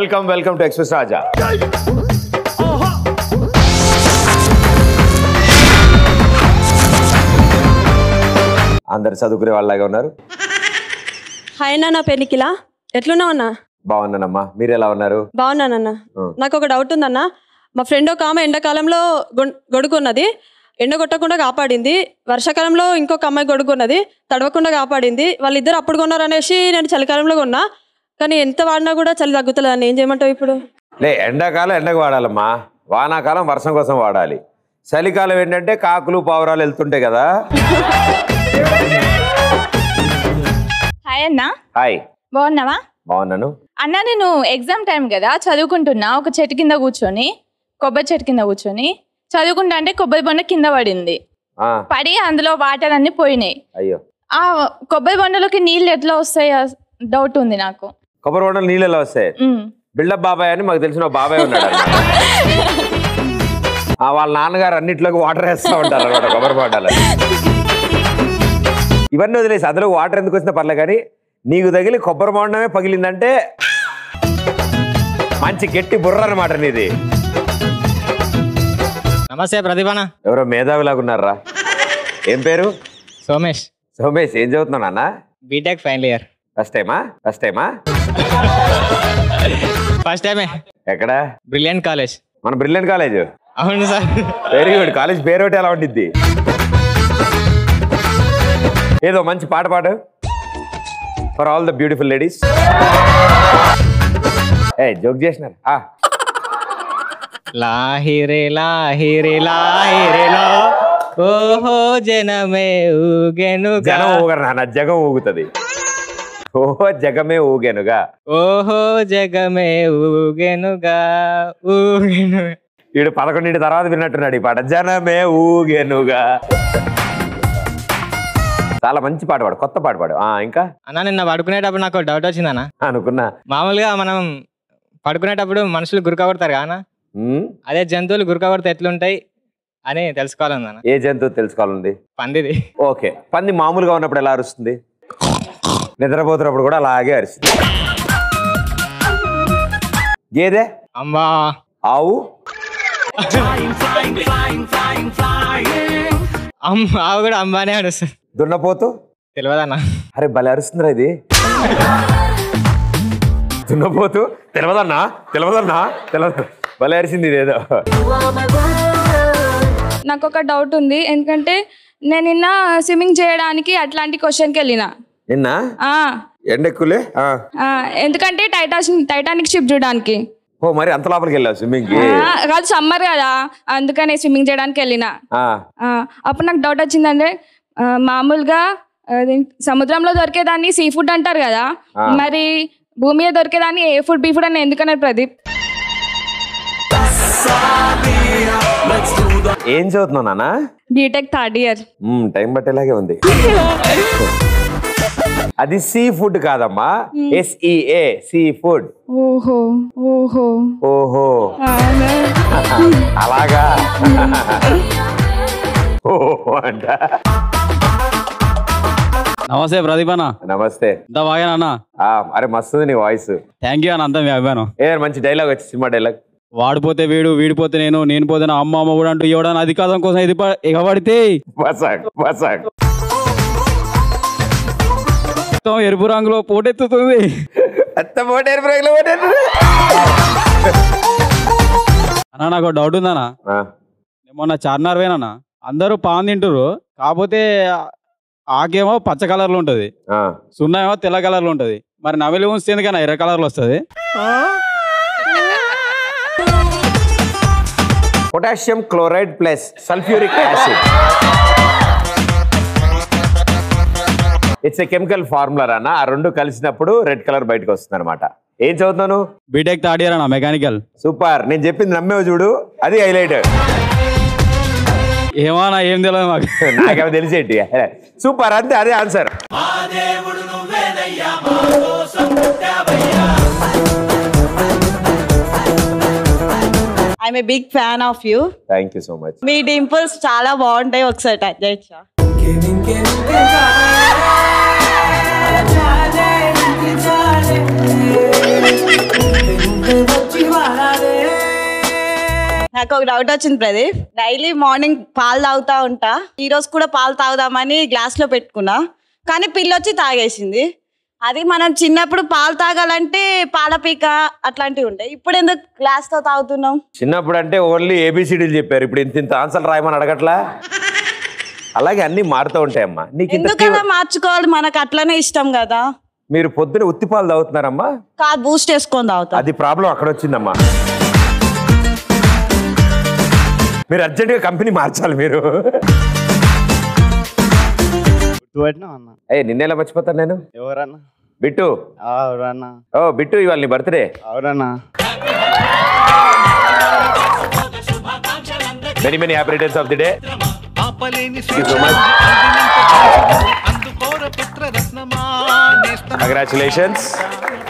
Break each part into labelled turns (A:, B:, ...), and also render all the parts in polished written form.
A: Welcome to express రాజా. అందరు చదువుకునే వాళ్ళలాగా ఉన్నారు.
B: హాయ్ అన్న, నా పేరు నిఖిల. ఎట్లున్నావు అన్న?
A: బాగున్నానమ్మా, మీరు ఎలా ఉన్నారు?
B: బాగున్నానన్న. నాకు ఒక డౌట్ ఉందన్న. మా ఫ్రెండ్ ఒక ఆమె ఎండాకాలంలో గొడుగున్నది, ఎండ కొట్టకుండా కాపాడింది. వర్షాకాలంలో ఇంకొక అమ్మాయి గొడుగున్నది, తడవకుండా కాపాడింది. వాళ్ళిద్దరు అప్పుడు కొన్నారు అనేసి నేను చలికాలంలో కొన్నా, కానీ ఎంత వాడినా కూడా చలి తగ్గుతలేదు అని. ఏం చేయమంటావు ఇప్పుడు?
A: ఎండాకాలం ఎండకు వాడాలమ్మా, వానాకాలం వర్షం కోసం వాడాలి. చలికాలం ఏంటంటే కాకులు పావురాలు వెళ్తుంటాయి కదా.
C: హాయ్ అన్న.
A: హాయ్.
C: బాగున్నావా?
A: బాగున్నాను
C: అన్న. నేను ఎగ్జామ్ టైం కదా, చదువుకుంటున్నా. ఒక చెట్టు కింద కూర్చొని, కొబ్బరి చెట్టు కింద కూర్చొని చదువుకుంటా అంటే కొబ్బరి బొండ కింద పడింది. పడి అందులో వాటర్ అన్ని పోయినాయి.
A: అయ్యో. ఆ
C: కొబ్బరి బొండలోకి నీళ్ళు ఎట్లా వస్తాయి డౌట్ ఉంది నాకు.
A: కొబ్బరి బొండలు నీళ్ళు ఎలా వస్తాయి? బిల్డప్ బాబాయ్ అని మాకు తెలిసిన బాబాయ్ ఉన్నాడు. వాళ్ళ నాన్నగారు అన్నిట్లోకి వాటర్ వేస్తూ ఉంటారు అనమాట కొబ్బరి బొండాలు. ఇవన్నీ వదిలేసి అందులో వాటర్ ఎందుకు వచ్చినా పర్లే, కానీ నీకు తగిలి కొబ్బరి బొండమే పగిలిందంటే మంచి గట్టి బుర్ర అనమాట నీది.
D: నమస్తే ప్రదీపన.
A: ఎవరో మేధావిలాగా ఉన్నారా? ఏం పేరు?
D: సోమేష్.
A: సోమేష్, ఏం చదువుతున్నావు నాన్న?
D: BTech final year.
A: ఫస్ట్ టైమా?
D: ఫస్ట్ టైమే.
A: ఎక్కడ?
D: Brilliant college.
A: మన బ్రిలియంట్ కాలేజ్?
D: అవును సార్.
A: Very good. కాలేజ్ పేరు ఒకటి ఎలా ఉండిద్ది? ఏదో మంచి పాట పాడు for all the beautiful ladies. Joke చేసినారు.
D: లాహిరే లాహిరే లాహిరేలో ఓహో జనమే ఊగెనుగా.
A: జనం ఊగరు నాన్న, జగం ఊగుతుంది. ఓహో జగమే ఊగెనుగా.
D: ఓహో జగమే ఊగెనుగా ఊగెనుగా.
A: వీడు 11 తర్వాత విన్నట్టున్నాడు ఈ పాట. జనమే ఊగెనుగా. చాలా మంచి పాట పాడు, కొత్త పాట పాడు. ఇంకా
D: అన్న, నిన్న పడుకునేటప్పుడు నాకు డౌట్ వచ్చిందన్న.
A: అనుకున్నా.
D: మామూలుగా మనం పడుకునేటప్పుడు మనుషులు గురకబడతారు కదా, అదే జంతువులు గురకబడితే ఎట్లుంటాయి అని తెలుసుకోవాలన్నా.
A: ఏ జంతువు తెలుసుకోవాలండి?
D: పందిది.
A: ఓకే. పంది మామూలుగా ఉన్నప్పుడు ఎలా అరుస్తుంది? నిద్రపోతున్నప్పుడు కూడా అలాగే అరుస్తుంది. గేదె?
D: అమ్మా.
A: ఆవు?
D: ఆవు కూడా అంబానే అరుస్తుంది.
A: దున్నపోతు?
D: తెలియదన్నా.
A: అరే భలే అరుస్తుందిరా ఇది. దున్నపోతు తెలియదన్నా. తెలియదు. భలే అరిసింది ఇదేదో.
E: నాకు ఒక డౌట్ ఉంది, ఎందుకంటే నేను నిన్న స్విమ్మింగ్ చేయడానికి అట్లాంటిక్ ఓషన్కి వెళ్ళిన.
A: నిన్న ఎండెక్కులే?
E: ఎందుకంటే టైటానిక్ షిప్ చూడడానికి.
A: ఓ, మరి అంత లోపలికి వెళ్ళావు స్విమ్మింగ్ కి?
E: కాదు, సమ్మర్ కదా, అందుకనే స్విమ్మింగ్ చేయడానికి వెళ్ళిన. అప్పుడు నాకు డౌట్ వచ్చిందంటే, మామూలుగా సముద్రంలో దొరికేదాన్ని సీ ఫుడ్ అంటారు కదా, మరి భూమి మీద దొరికేదాన్ని ఏ ఫుడ్ బీ ఫుడ్ అని ఎందుకన్నారు ప్రదీప్?
A: ఏం చదువుతున్నావు నాన్న?
E: BTech third year.
A: టైం బట్టేలాగే ఉంది. అది సీ ఫుడ్ కాదమ్మా, SEA, సీ ఫుడ్.
E: ఓహో ఓహో
A: ఓహో అలాగా. ఓహో అంట.
F: నమస్తే ప్రదీప్ అన్న.
A: నమస్తే.
F: బాగా.
A: అరే మస్తుంది నీ వాయిస్.
F: థ్యాంక్ యూ అన్న, అంతా మీ అభిమానం.
A: మంచి డైలాగ్ వచ్చి, సినిమా డైలాగ్.
F: వాడిపోతే వీడు, వీడిపోతే నేను పోతే నా అమ్మ కూడా అంటూ ఇవ్వడానికి అధికారం కోసం ఇది ఎగబడితే ఎరుపు రంగులో పోటెత్తుతుంది. అన్న నాకు డౌట్ ఉందన్నా. మొన్న చార్మినార్ పోయినా, అందరూ పాన్ తింటారు, కాకపోతే ఆకేమో పచ్చ కలర్ లో ఉంటది, సున్నా ఏమో తెల్ల కలర్ లో ఉంటది. మరి నవిలి ఉంచితే ఎందుకన్నా ఎర్ర కలర్ లో వస్తుంది?
A: Potassium chloride plus sulphuric acid. It's a chemical formula అన్న. ఆ రెండు కలిసినప్పుడు రెడ్ కలర్ బయటకు వస్తుంది అనమాట. ఏం చదువుతున్నాను?
F: బీటెక్ థర్డ్ ఇయర్ అన్న, మెకానికల్.
A: సూపర్. నేను చెప్పింది నమ్మేవు చూడు, అది హైలైట్.
F: ఏమన్నా ఏం తెలియదు మాకు.
A: నాకేమో తెలిసేటి. సూపర్, అంతే, అదే answer.
B: I'm a big fan of you.
A: Thank you so much.
B: మీ డింపుల్స్ చాలా బాగుంటాయి, ఒకసారి టచ్ చేయొచ్చా?
G: నాకు ఒక డౌట్ వచ్చింది ప్రదీప్. డైలీ మార్నింగ్ పాలు తాగుతా ఉంటా. ఈ రోజు కూడా పాలు తాగుదామని గ్లాస్ లో పెట్టుకున్నా, కానీ పిల్లొచ్చి తాగేసింది. అది మనం చిన్నప్పుడు పాలు తాగాలంటే పాల పీక అట్లాంటివి ఉంటాయి. ఇప్పుడు ఎందుకు గ్లాస్ తో తాగుతున్నాం?
A: చిన్నప్పుడు అంటే ఓన్లీ ఏబిసిడీలు చెప్పారు, ఇప్పుడు ఇంత ఆన్సర్లు రాయమని అడగట్లా. అలాగే అన్ని మారుతూ ఉంటాయమ్మా. నీకు
G: ఎందుకలా మార్చుకోవాలి? మనకు అట్లనే ఇష్టం కదా.
A: మీరు పొద్దున ఉత్తిపాలు తాగుతున్నారమ్మా?
G: కాదు, బూస్ట్ వేసుకొని తాగుతా.
A: అది ప్రాబ్లం అక్కడ వచ్చిందమ్మా. మీరు అర్జెంటుగా కంపెనీ మార్చాలి మీరు. అయ్యే నిన్నేలా మర్చిపోతాను నేను.
H: ఎవరన్నా?
A: బిట్టు.
H: అవురన్నా.
A: ఓ బిట్టు, ఇవాళ నీ బర్త్డే.
H: అవురన్నా.
A: Many many happy returns of the day. Congratulations.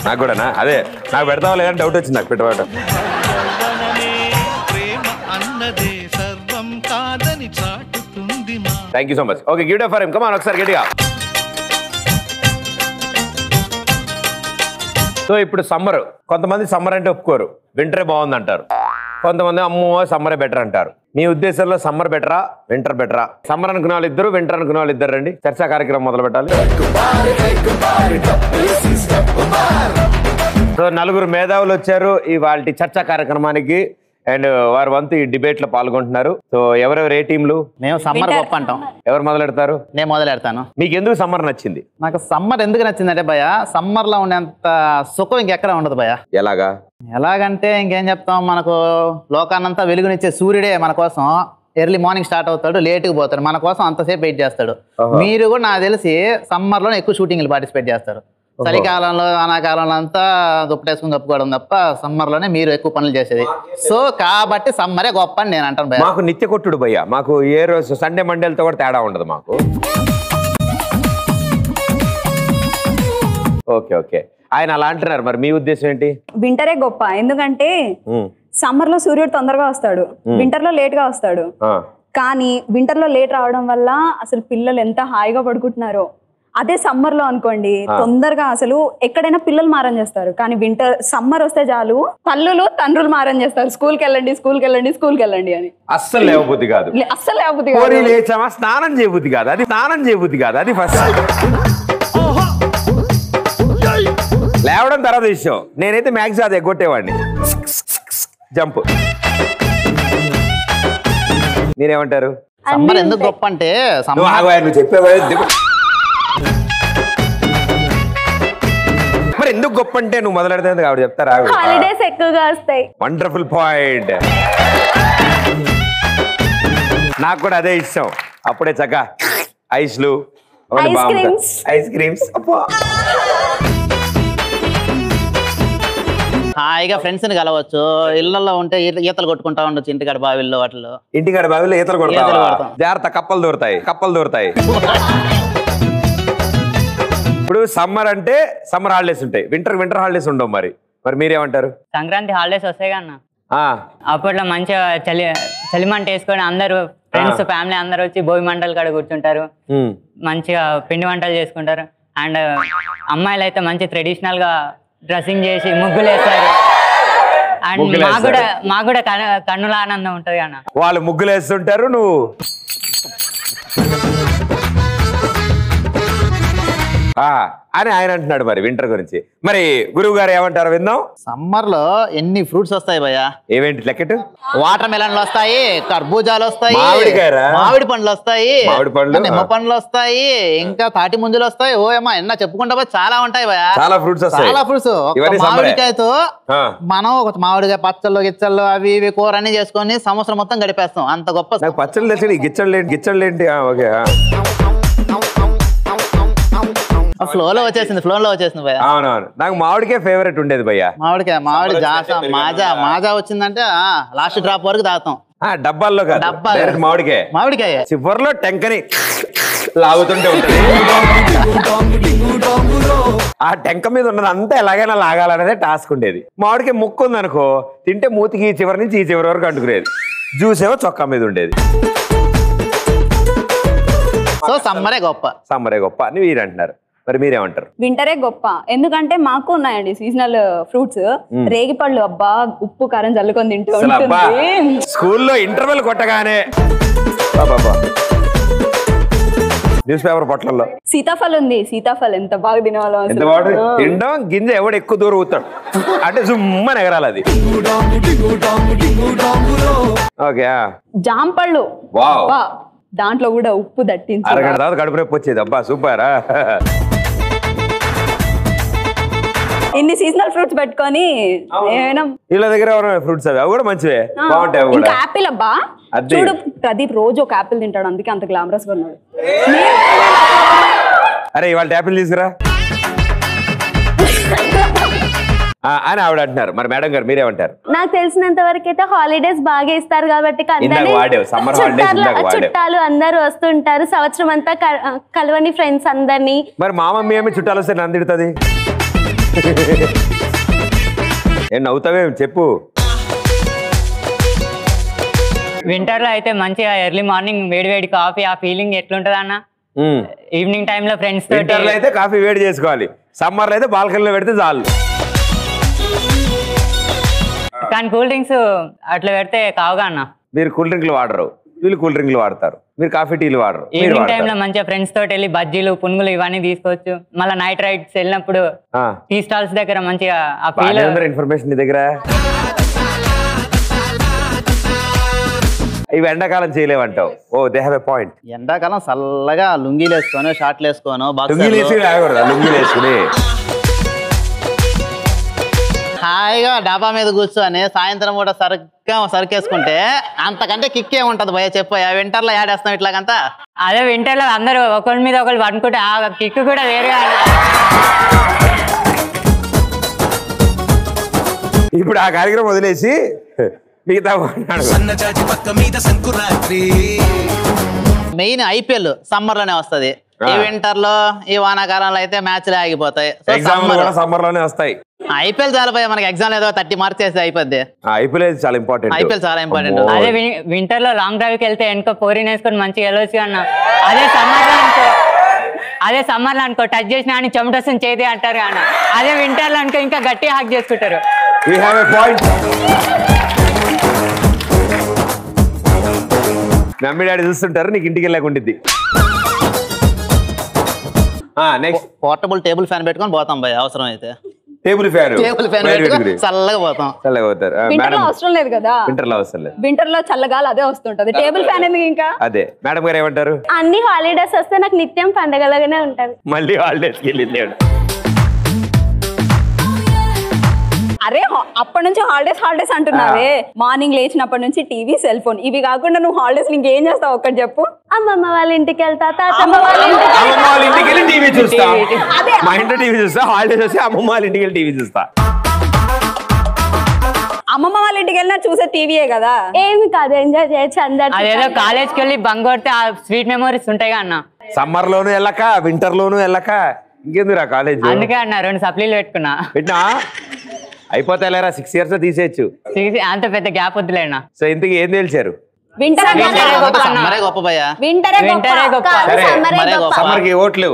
A: నాకు కూడానా? అదే నాకు పెడతావా లేదని డౌట్ వచ్చింది నాకు పెట్టబెట్ట. Thank you so much. Okay, give it up for him. Come on ఒకసారి గట్టిగా. సో ఇప్పుడు సమ్మర్, కొంతమంది సమ్మర్ అంటే ఒప్పుకోరు, వింటరే బాగుంది అంటారు. కొంతమంది అమ్మో సమ్మరే బెటర్ అంటారు. మీ ఉద్దేశంలో సమ్మర్ బెటరా వింటర్ బెటరా? సమ్మర్ అనుకునే వాళ్ళు ఇద్దరు, వింటర్ అనుకునే వాళ్ళు ఇద్దరు రండి, చర్చా కార్యక్రమం మొదలు పెట్టాలి. సో నలుగురు మేధావులు వచ్చారు ఇవాళ చర్చా కార్యక్రమానికి, అండ్ వారి వంతు ఈ డిబేట్ లో పాల్గొంటున్నారు. సో ఎవరెవరు ఏ టీంలు?
I: మేము సమ్మర్ గొప్ప అంటాం.
A: ఎవరు మొదలెడతారు?
I: నేను మొదలెడతాను.
A: మీకు ఎందుకు సమ్మర్ నచ్చింది?
I: నాకు సమ్మర్ ఎందుకు నచ్చిందంటే భయ, సమ్మర్ లో ఉండేంత సుఖం ఇంకెక్కడ ఉండదు భయ.
A: ఎలాగంటే
I: ఇంకేం చెప్తాం, మనకు లోకాన్నంతా వెలుగునిచ్చే సూర్యుడే మన కోసం ఎర్లీ మార్నింగ్ స్టార్ట్ అవుతాడు, లేట్గా పోతాడు, మన కోసం అంతసేపు వెయిట్ చేస్తాడు. మీరు కూడా నాకు తెలిసి సమ్మర్ లో ఎక్కువ షూటింగ్లు పార్టిసిపేట్ చేస్తారు. చలికాలంలో వానాకాలంలో అంతా దుప్పటేసుకుని కప్పుకోవడం తప్ప సమ్మర్ లోనే మీరు ఎక్కువ పనులు చేసేది. సో కాబట్టి సమ్మరే గొప్ప అని నేను అంటాను భయ్యా.
A: మాకు నిత్య కొట్టుడు భయ్యా, మాకు ఏ రోజు సండే మండేలతో కూడా తేడా ఉండదు మాకు. ఓకే ఓకే, ఆయన అలా అంటున్నారు, మరి మీ ఉద్దేశం ఏంటి?
J: వింటరే గొప్ప, ఎందుకంటే సమ్మర్ లో సూర్యుడు తొందరగా వస్తాడు, వింటర్ లో లేట్ గా వస్తాడు. కానీ వింటర్ లో లేట్ రావడం వల్ల అసలు పిల్లలు ఎంత హాయిగా పడుకుంటున్నారో. అదే సమ్మర్ లో అనుకోండి, తొందరగా అసలు ఎక్కడైనా పిల్లలు మారం చేస్తారు. కానీ సమ్మర్ వస్తే చాలు తల్లులు తండ్రులు మారం చేస్తారు, స్కూల్కి వెళ్ళండి స్కూల్కి వెళ్ళండి స్కూల్కి వెళ్ళండి అని.
A: అస్సలు లేవబుద్ధి కాదు,
J: అస్సలు లేవబుద్ధి కాదు.
A: లేచామా స్నానం చేయబుద్ధి కాదు, అది స్నానం చేయబుద్ధి కాదు, అది ఫస్ట్. లేవడం తర్వాత విషయం. నేనైతే మ్యాక్స్ అది ఎగ్గొట్టేవాడిని, జంప్. మీరేమంటారు?
I: సమ్మర్ ఎందుకు గొప్ప అంటే
A: నువ్వు చెప్పేవా? మరి ఎందుకు గొప్ప అంటే నువ్వు మొదలెడితే ఆవిడ చెప్తారా?
J: హాలిడేస్ ఎక్కువగా వస్తాయి.
A: Wonderful point. నాకు కూడా అదే ఇష్టం. అప్పుడే చక్కగా ఐస్లు, ఐస్ క్రీమ్స్.
I: హాయిగా ఫ్రెండ్స్ ని కలవచ్చు. ఇళ్లలో ఉంటే ఈతలు కొట్టుకుంటా ఉండొచ్చు, ఇంటికాడ బావిల్లో వాటిలో.
A: ఇంటికాడ బావిలో ఈతలు కొడతాం, జాగ్రత్త, కప్పలు దూరతాయి. ఇప్పుడు సమ్మర్ అంటే సమ్మర్ హాలిడేస్ ఉంటాయి, వింటర్ హాలిడేస్ ఉండవు. మరి మీరేమంటారు?
K: సంక్రాంతి హాలిడేస్ వస్తాయి కన్నా, అప్పట్లో మంచిగా చలిమంట వేసుకొని అందరు ఫ్రెండ్స్ ఫ్యామిలీ అందరు వచ్చి భోగి మంటలు కాడ కూర్చుంటారు, మంచిగా పిండి వంటలు చేసుకుంటారు. అండ్ అమ్మాయిలు అయితే మంచి ట్రెడిషనల్ గా డ్రెస్సింగ్ చేసి ముగ్గులు వేస్తారు. అండ్ మాకు కూడా కన్నుల ఆనందం ఉంటది అన్న.
A: వాళ్ళు ముగ్గులు వేస్తుంటారు, నువ్వు అని ఆయన అంటున్నాడు. మరి వింటర్ గురించి మరి గురువు గారు ఏమంటారు విందాం.
I: సమ్మర్ లో ఎన్ని ఫ్రూట్స్ వస్తాయి భయ్యా?
A: ఏమేంటి లెక్కటు?
I: వాటర్ మెలన్లు వస్తాయి, కర్బూజాలు వస్తాయి,
A: మామిడి
I: పండ్లు వస్తాయి, నిమ్మ పండ్లు వస్తాయి, ఇంకా తాటి ముంజలు వస్తాయి. ఓ అమ్మా ఎన్న చెప్పుకుంటా పోయి చాలా ఉంటాయి భయ్యా,
A: చాలా ఫ్రూట్స్.
I: మామిడికాయతో మనం ఒక మామిడికాయ పచ్చళ్ళు గిచ్చళ్ళు అవి ఇవి కూర అన్ని చేసుకొని సంవత్సరం మొత్తం గడిపేస్తాం. అంత గొప్ప
A: పచ్చళ్ళు తెచ్చి గిచ్చళ్ళు ఏంటి?
I: ఫ్లోలో వచ్చేసింది భయ్య.
A: అవునవును, నాకు మామిడికాయ ఫేవరెట్ ఉండేది భయ్య.
I: మామిడి జాసా మాజా వచ్చిందంటే లాస్ట్ డ్రాప్ వరకు తాగుతాం.
A: డబ్బాల్లో మామిడికాయ చివరిలో టెంకని లాగుతుంటే ఉంటుంది. ఆ టెంక మీద ఉన్నది అంతా ఎలాగైనా లాగాలనేదే టాస్క్ ఉండేది. మామిడికాయ ముక్కు ఉంది అనుకో, తింటే మూతికి ఈ చివరి నుంచి ఈ చివరి వరకు అంటుకునేది. జ్యూస్ ఏమో చొక్కా మీద ఉండేది.
I: సో సమ్మరే గొప్ప
A: అని మీరు అంటున్నారు. మరి మీరేమంటారు?
J: వింటరే గొప్ప. ఎందుకంటే మాకు ఉన్నాయండి సీజనల్ ఫ్రూట్స్. రేగిపళ్ళు అబ్బా ఉప్పు కారం చల్లుకొని తింటూ ఉంటుంది.
A: స్కూల్లో ఇంటర్వెల్ కొట్టగానే న్యూస్ పేపర్ పొట్లలో
J: సీతాఫలం ఉంది. సీతాఫలం ఎంత బాగా తినవాళ్ళం.
A: ఎంత బాగుంటుంది తినడం. గింజ ఎవడు ఎక్కువ దూరం ఊతాడు అంటే సుమ్మని ఎగరాలి అది. ఓకే.
J: జాంపళ్ళు దాంట్లో కూడా ఉప్పు దట్టించి
A: అరగంట తర్వాత కడుపు నొప్పి వచ్చేది. అబ్బా సూపర్.
J: ఇన్ని సీజనల్ ఫ్రూట్స్ పెట్టుకొని
A: వీళ్ళ దగ్గర ఫ్రూట్స్ అవి కూడా మంచివే బాగుంటాయి.
J: ఇంకా యాపిల్ అబ్బా చూడు ప్రదీప్ రోజు ఒక యాపిల్ తింటాడు, అందుకే అంత గ్లామరస్ గా ఉన్నాడు.
A: అరే ఇవాళ యాపిల్ తీసుకురా అని ఆవిడ అంటున్నారు. మరి మేడం గారు మీరేమంటారు?
H: నాకు తెలిసినంత వరకు అయితే హాలిడేస్ బాగా ఇస్తారు కాబట్టి చుట్టాలు అందరు వస్తుంటారు సంవత్సరం అంతా కలవని ఫ్రెండ్స్ అందరినీ.
A: మరి మా మమ్మీ ఏమి చుట్టాలు వస్తే నన్ను తిడుతుంది. ఏం నవ్వుతావే చెప్పు.
K: వింటర్ లో అయితే మంచిగా ఎర్లీ మార్నింగ్ వేడి వేడి కాఫీ, ఆ ఫీలింగ్ ఎట్లుంటది అన్న? ఈవినింగ్ టైమ్ లో ఫ్రెండ్స్ తో.
A: వింటర్ లో అయితే కాఫీ వేడి చేసుకోవాలి, సమ్మర్ లో అయితే బాల్కనీలో పెడితే చాలు.
K: కానీ కూల్ డ్రింక్స్ అట్లా పెడితే కావుగా అన్న.
A: మీరు కూల్ డ్రింక్లు వాడరు, వీళ్ళు కూల్ డ్రింక్లు వాడతారు, మీరు కాఫీ టీలు వాడరు.
K: ఈవినింగ్ టైమ్ లో మంచిగా ఫ్రెండ్స్ తోటి వెళ్ళి బజ్జీలు పునుగులు ఇవన్నీ తీసుకోవచ్చు. మళ్ళీ నైట్ రైడ్స్ వెళ్ళినప్పుడు టీ స్టాల్స్ దగ్గర మంచిగా ఆ ఫీల్.
A: ఇన్ఫర్మేషన్ నీ దగ్గర. ఇవి ఎండాకాలం చేయలేవంటావు. Oh they have a point.
I: ఎండాకాలం చల్లగా లుంగీలు వేసుకోను, షార్ట్లు వేసుకోను,
A: లుంగీలు వేసుకుని
I: హాయిగా డాబా మీద కూర్చొని సాయంత్రం కూడా సరుకేసుకుంటే అంతకంటే కిక్ ఏముంటది భయ చెప్పు. వింటర్ లో యాడేస్తాం ఇట్లాగంతా.
K: అదే వింటర్ లో అందరూ ఒకరి మీద ఒకరు పడుకుంటే ఆ కిక్ కూడా వేరే.
A: ఇప్పుడు ఆ కార్యక్రమం వదిలేసి మిగతా
I: మెయిన్ ఐపీఎల్ సమ్మర్ లోనే వస్తది. ఈ వింటర్ లో ఈ వానాకాలంలో అయితే మ్యాచ్లే ఆగిపోతాయి.
A: సమ్మర్ లోనే వస్తాయి.
I: ఐపీఎల్ చాలా పోయి మనకి ఎగ్జామ్ ఏదో 30 మార్క్స్ వేస్తే అయిపోద్ది.
A: ఐపీఎల్ చాలా ఇంపార్టెంట్.
I: ఐపీఎల్ చాలా ఇంపార్టెంట్.
K: అదే వింటర్ లో లాంగ్ డ్రైవ్ కి వెళ్తే వెనక పోరిని వేసుకొని మంచిగా వెళ్ళొచ్చు అన్న. అదే సమ్మర్ లో అనుకో టచ్ చేసినా అని చెమటొస్తుంది చేతి అంటారు అన్న. అదే వింటర్ లో అనుకో ఇంకా గట్టిగా హాక్ చేసుకుంటారు.
A: మమ్మీ డాడీ చూస్తుంటారు, నీకు ఇంటికి వెళ్ళకుండిద్ది. నెక్స్ట్
I: పోర్టబుల్ టేబుల్ ఫ్యాన్ పెట్టుకొని పోతాం భయ అవసరం అయితే.
A: టేబుల్ ఫ్యాన్
I: చల్లగా పోతాం.
A: చల్లగా పోతారు.
J: అవసరం లేదు కదా.
A: వింటర్ లో అవసరం లేదు.
J: వింటర్ లో చల్లగాలి అదే వస్తుంటది. టేబుల్ ఫ్యాన్ ఎందుకు ఇంకా?
A: అదే మేడం గారు ఏమంటారు?
H: అన్ని హాలిడేస్ వస్తే నాకు నిత్యం పండగలాగానే ఉంటది.
A: మళ్ళీ హాలిడేస్ వెళ్ళింది.
J: అరే అప్పటి నుంచి హాలిడేస్ అంటున్నావే. మార్నింగ్ లేచినప్పటి నుంచి టీవీ, సెల్ ఫోన్, ఇవి కాకుండా నువ్వు హాలిడేస్ ఇంకేం చేస్తావు ఒక్కటి చెప్పు.
H: అమ్మమ్మ వాళ్ళ ఇంటికి వెళ్తా,
A: తాతమ్మ వాళ్ళ ఇంటికి వెళ్ళి టీవీ చూస్తా. మా ఇంట్లో టీవీ చూస్తా. హాలిడేస్ వస్తే అమ్మమ్మ వాళ్ళ ఇంటికి వెళ్ళి టీవీ చూస్తా.
J: అమ్మమ్మ వాళ్ళ ఇంటికి వెళ్ళినా చూసే టీవీయే కదా.
H: ఏమి కాదు, ఎంజాయ్ చేయొచ్చు అందరు.
K: అదేదో కాలేజ్కి వెళ్ళి బంక్ కొడితే ఆ స్వీట్ మెమోరీస్ ఉంటాయి అన్న.
A: సమ్మర్ లోను వెళ్ళక, వింటర్ లోను వెళ్ళక ఇంకెందురా కాలేజ్.
K: అందుకే అన్న 2 సప్లీలు పెట్టినా
A: అయిపోతాయిలేరా. 6 years తీసేయచ్చు.
K: అంత పెద్ద గ్యాప్ వద్దులేనా.
A: సో ఇంతకీ ఏం తెలిసారు? సమ్మర్ కి ఓట్లు,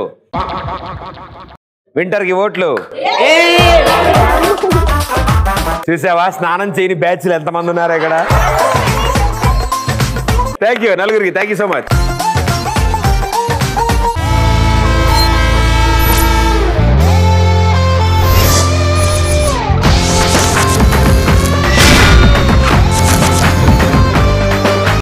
A: వింటర్ కి ఓట్లు. చూసావా స్నానం చేయని బ్యాచ్లు ఎంతమంది ఉన్నారు ఇక్కడ. థ్యాంక్ యూ నలుగురికి. Thank you so much.